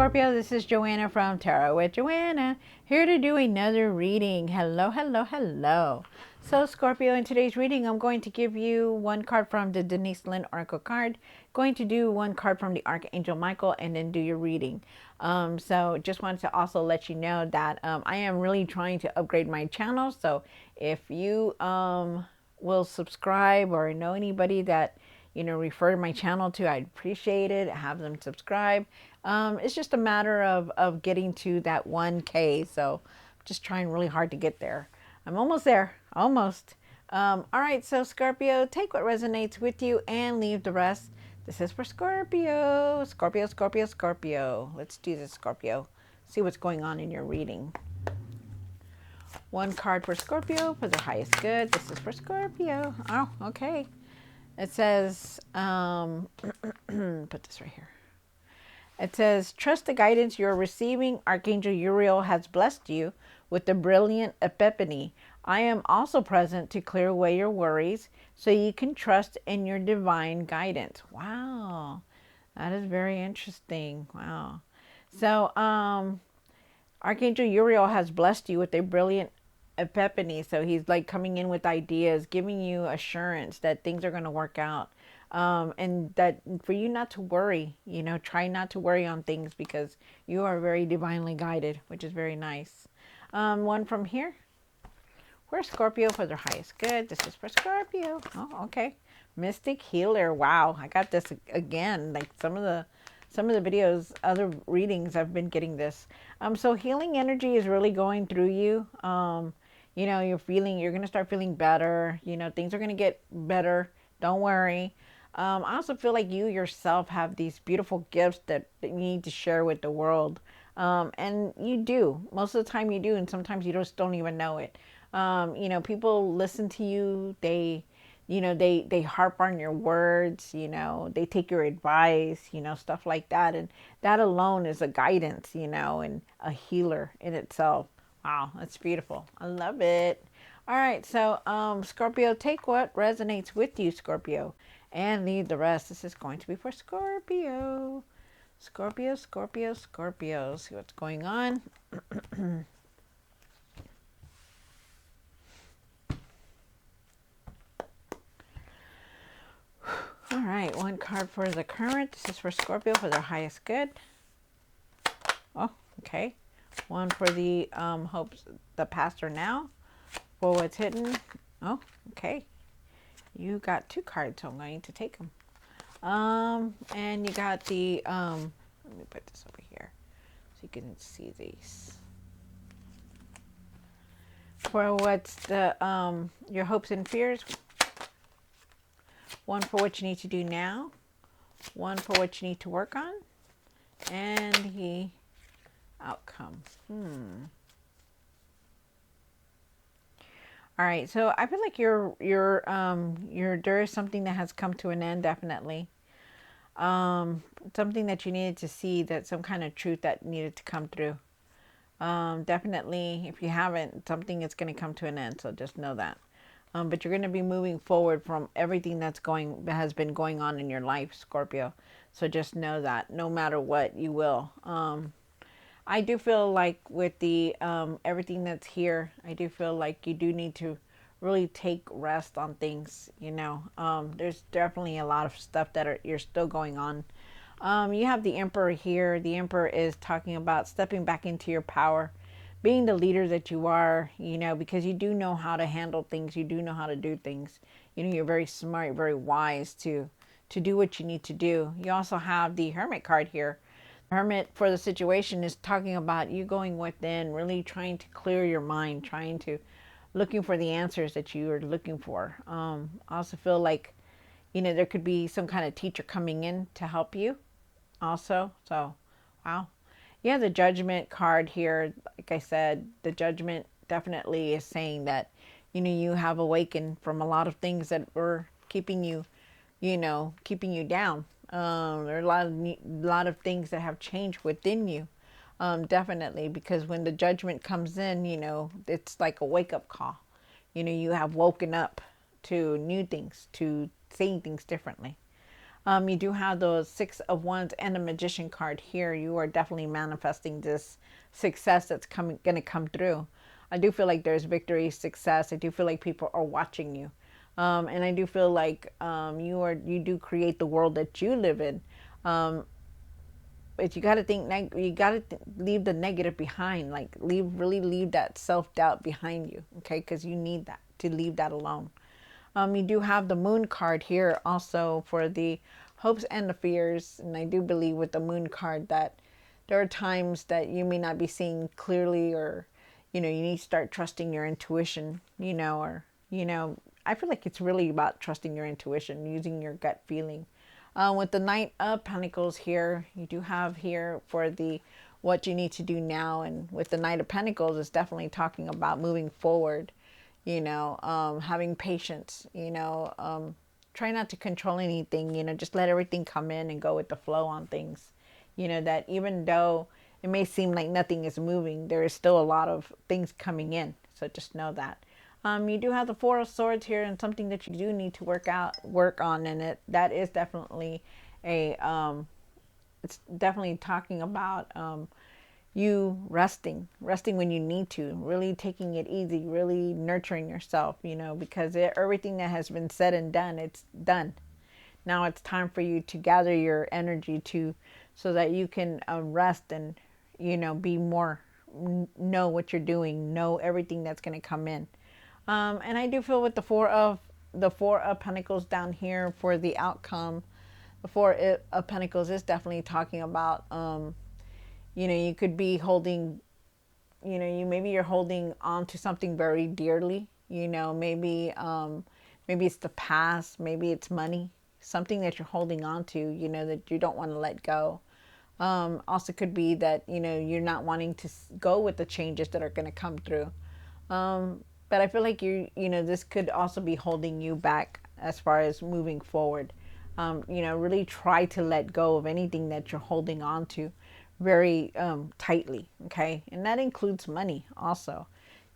Scorpio, this is Joanna from Tarot with Joanna, here to do another reading. Hello, hello, hello. So Scorpio, in today's reading, I'm going to give you one card from the Denise Lynn Oracle card, going to do one card from the Archangel Michael, and then do your reading. So just wanted to also let you know that I am really trying to upgrade my channel. So if you will subscribe or know anybody that refer my channel to, I'd appreciate it. Have them subscribe. It's just a matter of getting to that 1K. So just trying really hard to get there. I'm almost there, almost. All right, so Scorpio, take what resonates with you and leave the rest. This is for Scorpio. Scorpio, Scorpio, Scorpio. Let's do this, Scorpio. See what's going on in your reading. One card for Scorpio for the highest good. This is for Scorpio. Oh, okay. It says, put this right here. It says, trust the guidance you're receiving. Archangel Uriel has blessed you with the brilliant epiphany. I am also present to clear away your worries so you can trust in your divine guidance. Wow. That is very interesting. Wow. So, Archangel Uriel has blessed you with a brilliant epiphany. So he's like coming in with ideas, giving you assurance that things are going to work out. And that for you not to worry, try not to worry on things because you are very divinely guided, which is very nice. One from here. Where's Scorpio for their highest good? This is for Scorpio. Oh, okay. Mystic Healer. Wow. I got this again. Like some of the videos, other readings, I've been getting this. So healing energy is really going through you. You're going to start feeling better. Things are going to get better. Don't worry. I also feel like you yourself have these beautiful gifts that you need to share with the world. And you do. Most of the time you do, and sometimes you just don't even know it. People listen to you. They harp on your words, they take your advice, stuff like that. And that alone is a guidance, and a healer in itself. Wow, that's beautiful. I love it. All right, so Scorpio, take what resonates with you, Scorpio, and leave the rest. This is going to be for Scorpio. Scorpio, Scorpio, Scorpio. See what's going on. All right, one card for the current. This is for Scorpio for their highest good. Oh, okay. One for the hopes, the past or now, for what's hidden. Oh, okay. You got two cards, so I'm going to take them. And you got the let me put this over here so you can see these. For what's the your hopes and fears. One for what you need to do now, one for what you need to work on, and the outcome. All right, so I feel like there is something that has come to an end, definitely. Something that you needed to see, that some kind of truth that needed to come through. Definitely, if you haven't, something is going to come to an end, so just know that. But you're going to be moving forward from everything that has been going on in your life, Scorpio. So just know that no matter what, you will. I do feel like with the everything that's here, I do feel like you do need to really take rest on things. There's definitely a lot of stuff that you're still going on. You have the Emperor here. The Emperor is talking about stepping back into your power, being the leader that you are, because you do know how to handle things. You do know how to do things. You're very smart, very wise to do what you need to do. You also have the Hermit card here. Hermit for the situation is talking about you going within, really trying to clear your mind, looking for the answers that you are looking for. I also feel like, there could be some kind of teacher coming in to help you also. So, wow. Yeah, the Judgment card here, like I said, the Judgment definitely is saying that, you have awakened from a lot of things that were keeping you down. There are a lot of things that have changed within you, definitely, because when the Judgment comes in, it's like a wake-up call. You have woken up to new things, to seeing things differently. You do have the Six of Wands and the Magician card here. You are definitely manifesting this success that's going to come through. I do feel like there's victory, success. I do feel like people are watching you. And I do feel like you do create the world that you live in. Um, but you got to think, you got to leave the negative behind, like really leave that self-doubt behind you. Okay. Cause you need that to leave that alone. You do have the Moon card here also for the hopes and the fears. And I do believe with the Moon card that there are times that you may not be seeing clearly, or, you need to start trusting your intuition, or, I feel like it's really about trusting your intuition, using your gut feeling. With the Knight of Pentacles here, you do have here for the what you need to do now. And with the Knight of Pentacles, it's definitely talking about moving forward, having patience, try not to control anything, just let everything come in and go with the flow on things. That even though it may seem like nothing is moving, there is still a lot of things coming in. So just know that. You do have the Four of Swords here, and something that you do need to work on, and that is definitely it's definitely talking about you resting when you need to, really taking it easy, really nurturing yourself, because everything that has been said and done, it's done. Now it's time for you to gather your energy so that you can rest and, be more, know what you're doing, know everything that's going to come in. And I do feel with the Four of Pentacles down here for the outcome, the Four of Pentacles is definitely talking about, you could be holding, maybe you're holding on to something very dearly, maybe it's the past, maybe it's money, something that you're holding on to, that you don't want to let go. Also could be that, you're not wanting to go with the changes that are going to come through. But I feel like this could also be holding you back as far as moving forward. Really try to let go of anything that you're holding on to very tightly. Okay. And that includes money also,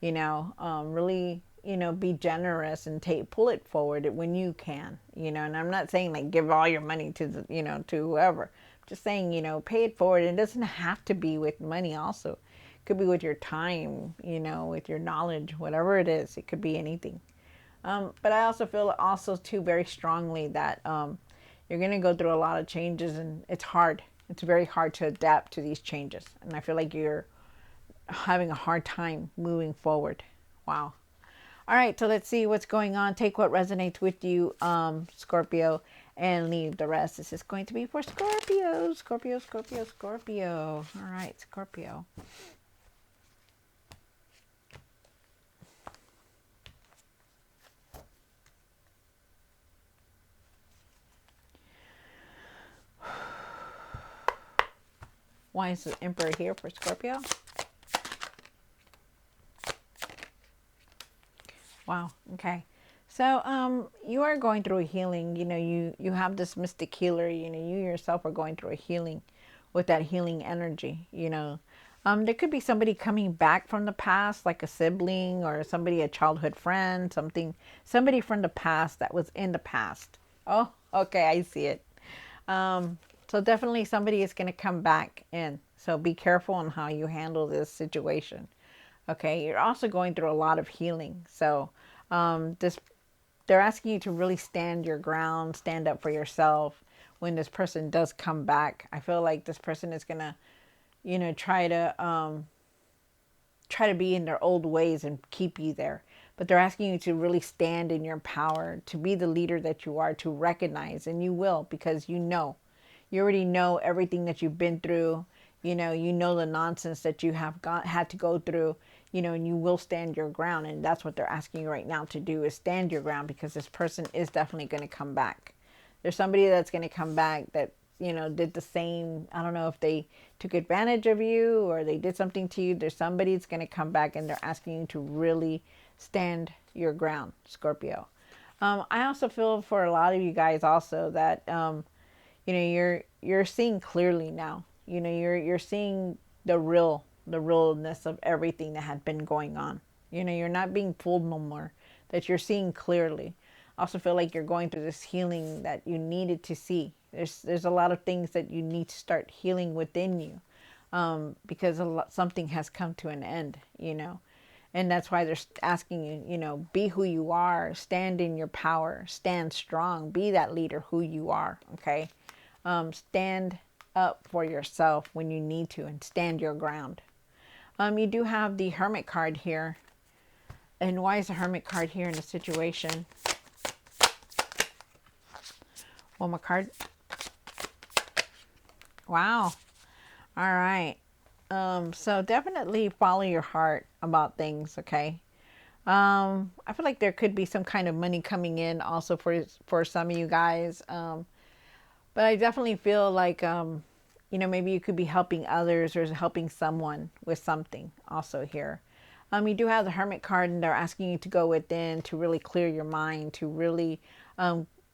really, be generous and pull it forward when you can, and I'm not saying like give all your money to to whoever. I'm just saying, pay it forward. It doesn't have to be with money also. It could be with your time, with your knowledge, whatever it is. It could be anything. But I also feel also too very strongly that you're going to go through a lot of changes, and it's hard. It's very hard to adapt to these changes. And I feel like you're having a hard time moving forward. Wow. All right, so let's see what's going on. Take what resonates with you, Scorpio, and leave the rest. This is going to be for Scorpio. Scorpio, Scorpio, Scorpio. All right, Scorpio. Why is the Emperor here for Scorpio? Wow. Okay. So you are going through a healing. You have this mystic healer. You yourself are going through a healing with that healing energy. There could be somebody coming back from the past, like a sibling or somebody, a childhood friend, somebody from the past that was in the past. Oh, okay, I see it. So definitely somebody is going to come back in. So be careful on how you handle this situation. Okay, you're also going through a lot of healing. So this they're asking you to really stand your ground, stand up for yourself when this person does come back. I feel like this person is gonna, try to be in their old ways and keep you there. But they're asking you to really stand in your power, to be the leader that you are, to recognize, and you will, because you already know everything that you've been through. You know the nonsense that you have had to go through, and you will stand your ground. And that's what they're asking you right now to do, is stand your ground, because this person is definitely going to come back. There's somebody that's going to come back that, did the same. I don't know if they took advantage of you or they did something to you. There's somebody that's going to come back, and they're asking you to really stand your ground, Scorpio. I also feel for a lot of you guys also that, you're seeing clearly now. You're seeing the realness of everything that had been going on. You're not being fooled no more, that you're seeing clearly. I also feel like you're going through this healing that you needed to see. There's a lot of things that you need to start healing within you, because something has come to an end, you know. And that's why they're asking you, you know, be who you are, stand in your power, stand strong, be that leader who you are, okay? Stand up for yourself when you need to and stand your ground. You do have the Hermit card here. And why is the Hermit card here in the situation? One more card. Wow. All right. So definitely follow your heart about things, okay? I feel like there could be some kind of money coming in also for some of you guys. But I definitely feel like, you know, maybe you could be helping others or helping someone with something also here. You do have the Hermit card, and they're asking you to go within to really clear your mind, to really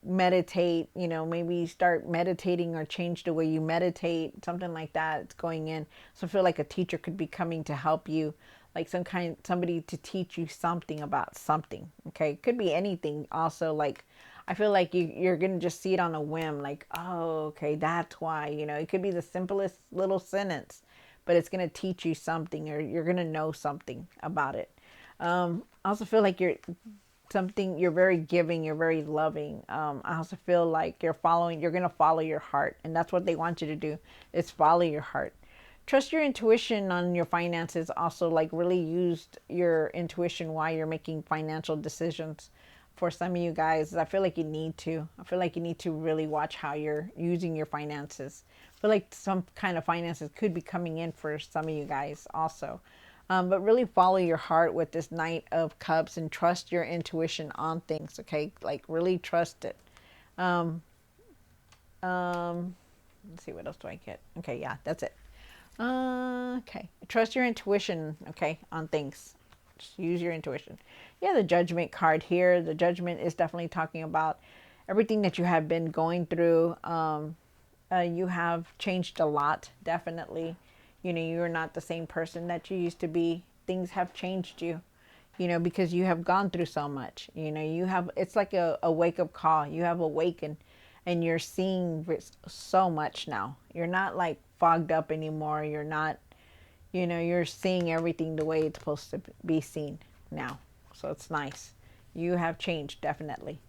meditate, you know, maybe start meditating or change the way you meditate, something like that. It's going in. So I feel like a teacher could be coming to help you, like somebody to teach you something about something. Okay. It could be anything also. Like, I feel like you're going to just see it on a whim. Like, oh, okay, that's why, you know, it could be the simplest little sentence, but it's going to teach you something, or you're going to know something about it. I also feel like you're very giving, you're very loving. I also feel like you're going to follow your heart, and that's what they want you to do, is follow your heart. Trust your intuition on your finances. Also, like, really use your intuition while you're making financial decisions. For some of you guys, I feel like you need to. I feel like you need to really watch how you're using your finances. I feel like some kind of finances could be coming in for some of you guys also. But really follow your heart with this Knight of Cups and trust your intuition on things, okay? Like, really trust it. Um, let's see, what else do I get? Okay, yeah, that's it. Okay. Trust your intuition, okay, on things. Just use your intuition. Yeah, the Judgment card here. The Judgment is definitely talking about everything that you have been going through. You have changed a lot, definitely. You know, you're not the same person that you used to be. Things have changed you, you know, because you have gone through so much. You know, it's like a wake-up call. You have awakened, and you're seeing so much now. You're not like fogged up anymore. You're not, you know, you're seeing everything the way it's supposed to be seen now. So it's nice. You have changed, definitely.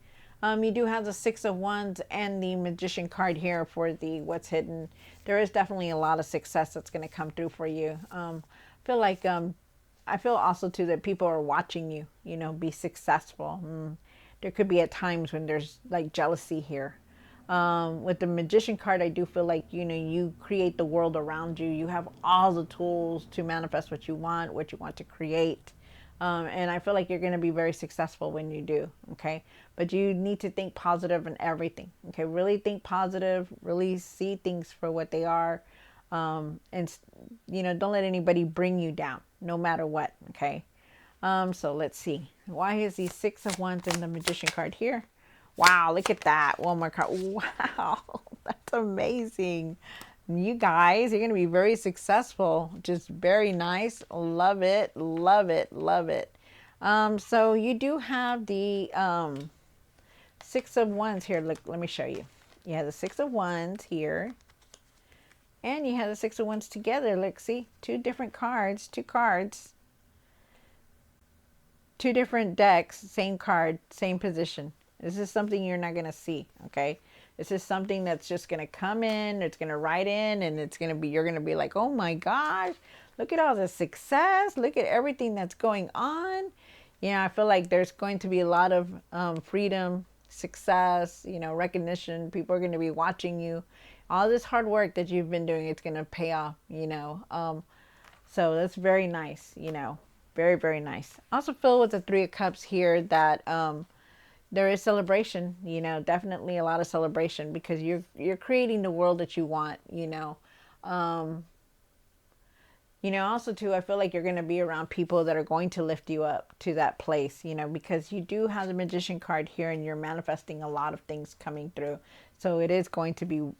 You do have the Six of Wands and the Magician card here for the what's hidden. There is definitely a lot of success that's going to come through for you. I feel also too that people are watching you, you know, be successful. There could be at times when there's like jealousy here. With the Magician card, I do feel like, you know, you create the world around you. You have all the tools to manifest what you want to create. And I feel like you're going to be very successful when you do. Okay. But you need to think positive in everything. Okay. Really think positive, really see things for what they are. And, you know, don't let anybody bring you down no matter what. Okay. So let's see. Why is the Six of Wands and the Magician card here? Wow. Look at that. One more card. Wow. That's amazing. You guys, you're going to be very successful. Just very nice. Love it. Love it. Love it. So you do have the Six of Wands here. Look, let me show you. You have the Six of Wands here. And you have the Six of Wands together. Look, see? Two different cards. Two cards. Two different decks. Same card. Same position. This is something you're not going to see. Okay? This is something that's just going to come in, it's going to write in, and it's going to be, you're going to be like, oh my gosh, look at all the success. Look at everything that's going on. You know, I feel like there's going to be a lot of freedom, success, you know, recognition. People are going to be watching you. All this hard work that you've been doing, it's going to pay off, you know. So that's very nice, you know, very, very nice. I also feel with the Three of Cups here that, there is celebration, you know, definitely a lot of celebration, because you're creating the world that you want, you know. You know, also too, I feel like you're going to be around people that are going to lift you up to that place, you know, because you do have the Magician card here, and you're manifesting a lot of things coming through. So it is going to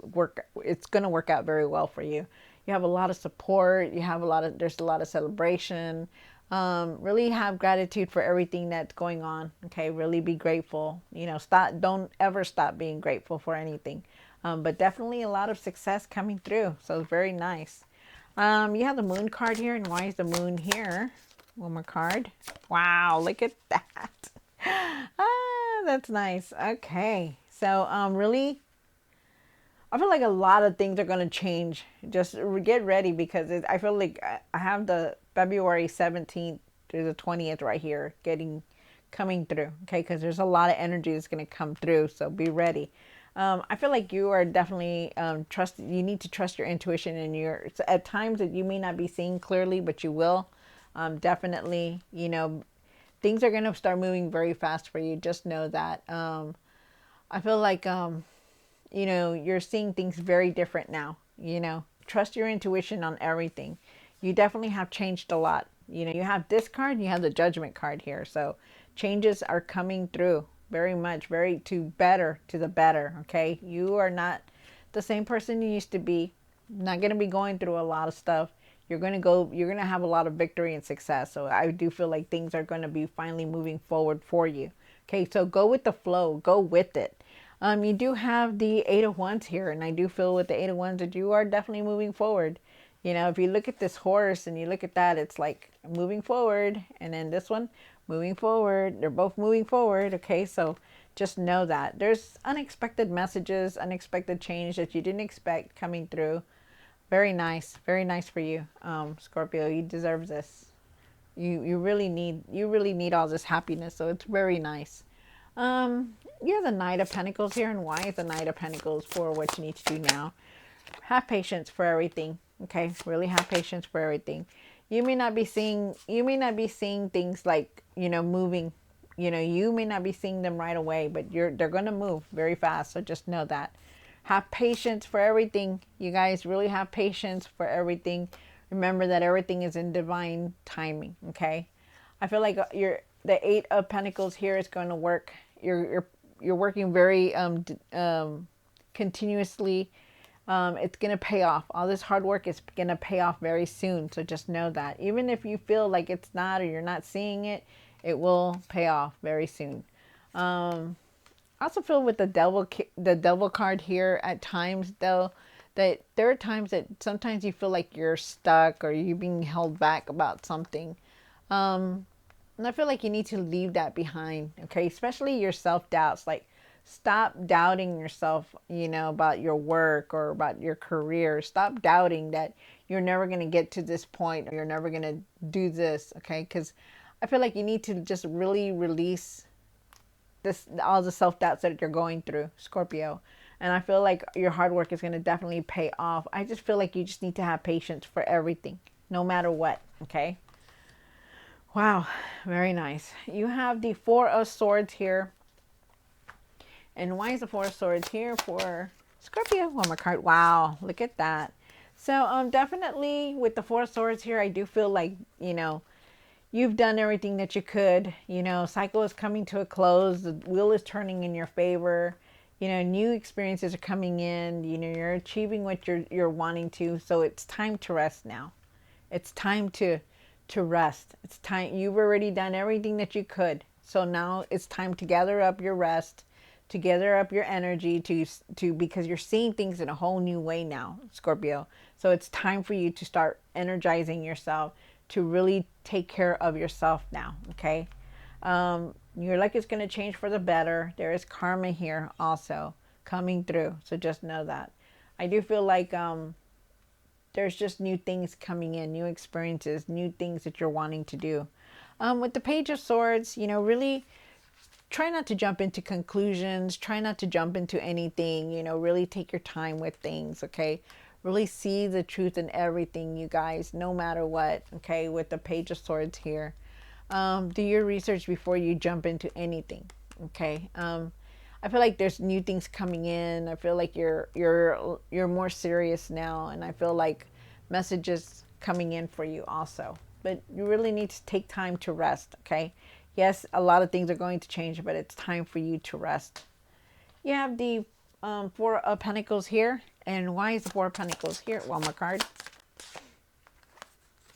it's going to work out very well for you. You have a lot of support. There's a lot of celebration. Really have gratitude for everything that's going on. Okay. Really be grateful, you know, don't ever stop being grateful for anything. But definitely a lot of success coming through. So very nice. You have the moon card here. And why is the moon here? One more card. Wow, look at that. Ah, that's nice. Okay. So really, I feel like a lot of things are going to change. Just get ready because I feel like I have the February 17th through the 20th right here coming through. Okay, because there's a lot of energy that's going to come through. So be ready. I feel like you are definitely you need to trust your intuition and at times that you may not be seeing clearly, but you will. Definitely, things are going to start moving very fast for you. Just know that. I feel like, you're seeing things very different now. Trust your intuition on everything. You definitely have changed a lot. You have this card and you have the judgment card here. So changes are coming through very much, very to the better. Okay. You are not the same person you used to be. Not going to be going through a lot of stuff. You're going to have a lot of victory and success. So I do feel like things are going to be finally moving forward for you. Okay. So go with the flow, go with it. You do have the Eight of Wands here, and I do feel with the Eight of Wands that you are definitely moving forward. If you look at this horse and you look at that, it's like moving forward, and then this one moving forward. They're both moving forward. Okay, so just know that there's unexpected messages, unexpected change that you didn't expect coming through. Very nice for you, Scorpio. You deserve this. You really need all this happiness, so it's very nice. You have the Knight of Pentacles here, and why is the Knight of Pentacles for what you need to do now? Have patience for everything. Okay, really have patience for everything. You may not be seeing things like moving. You may not be seeing them right away, but they're going to move very fast. So just know that. Have patience for everything. You guys really have patience for everything. Remember that everything is in divine timing. Okay, I feel like the Eight of Pentacles here is going to work. You're working very continuously. It's going to pay off. All this hard work is going to pay off very soon. So just know that. Even if you feel like it's not or you're not seeing it, it will pay off very soon. I also feel with the devil card here at times, though, that there are times that sometimes you feel like you're stuck or you're being held back about something. And I feel like you need to leave that behind, okay? Especially your self-doubts. Like, stop doubting yourself, about your work or about your career. Stop doubting that you're never going to get to this point or you're never going to do this, okay? Because I feel like you need to just really release all the self-doubts that you're going through, Scorpio. And I feel like your hard work is going to definitely pay off. I just feel like you just need to have patience for everything, no matter what, okay? Wow, very nice. You have the Four of Swords here. And why is the Four of Swords here for Scorpio? One more card. Wow, look at that. So definitely with the Four of Swords here, I do feel like, you've done everything that you could. Cycle is coming to a close. The wheel is turning in your favor. New experiences are coming in. You're achieving what you're wanting to. So it's time to rest now. It's time to rest. It's time. You've already done everything that you could. So now it's time to gather up your rest, to gather up your energy to because you're seeing things in a whole new way now, Scorpio. So it's time for you to start energizing yourself, to really take care of yourself now, okay? Your luck is going to change for the better. There is karma here also coming through, so just know that. I do feel like there's just new things coming in, new experiences, new things that you're wanting to do. With the Page of Swords, really try not to jump into conclusions. Try not to jump into anything. Really take your time with things, okay? Really see the truth in everything, you guys, no matter what, okay? With the Page of Swords here. Do your research before you jump into anything, okay? I feel like there's new things coming in. I feel like you're more serious now, and I feel like messages coming in for you also. But you really need to take time to rest, okay? Yes, a lot of things are going to change, but it's time for you to rest. You have the Four of Pentacles here. And why is the Four of Pentacles here? One more card.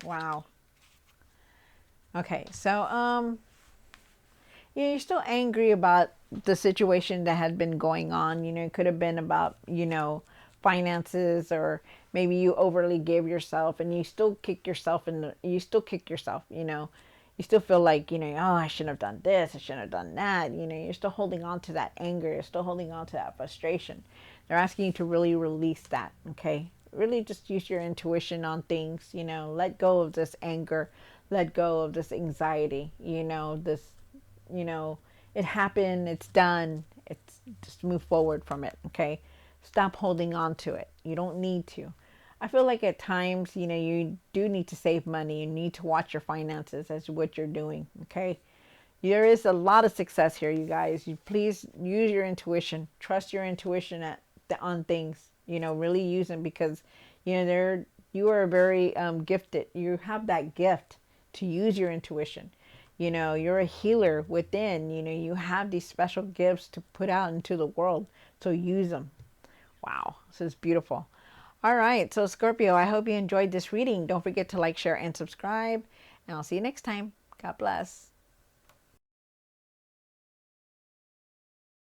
Wow. Okay, so yeah, you're still angry about the situation that had been going on. It could have been about, finances, or maybe you overly gave yourself and you still kick yourself you still feel like, oh, I shouldn't have done this, I shouldn't have done that. You're still holding on to that anger, you're still holding on to that frustration. They're asking you to really release that, okay? Really just use your intuition on things, let go of this anger, let go of this anxiety, you know, it happened, it's done. It's just move forward from it, okay? Stop holding on to it. You don't need to. I feel like at times, you do need to save money. You need to watch your finances as to what you're doing, okay? There is a lot of success here, you guys. You please use your intuition. Trust your intuition on things. Really use them, because you are very gifted. You have that gift to use your intuition. You're a healer within. You have these special gifts to put out into the world. So use them. Wow, this is beautiful. All right, so Scorpio, I hope you enjoyed this reading. Don't forget to like, share, and subscribe. And I'll see you next time. God bless.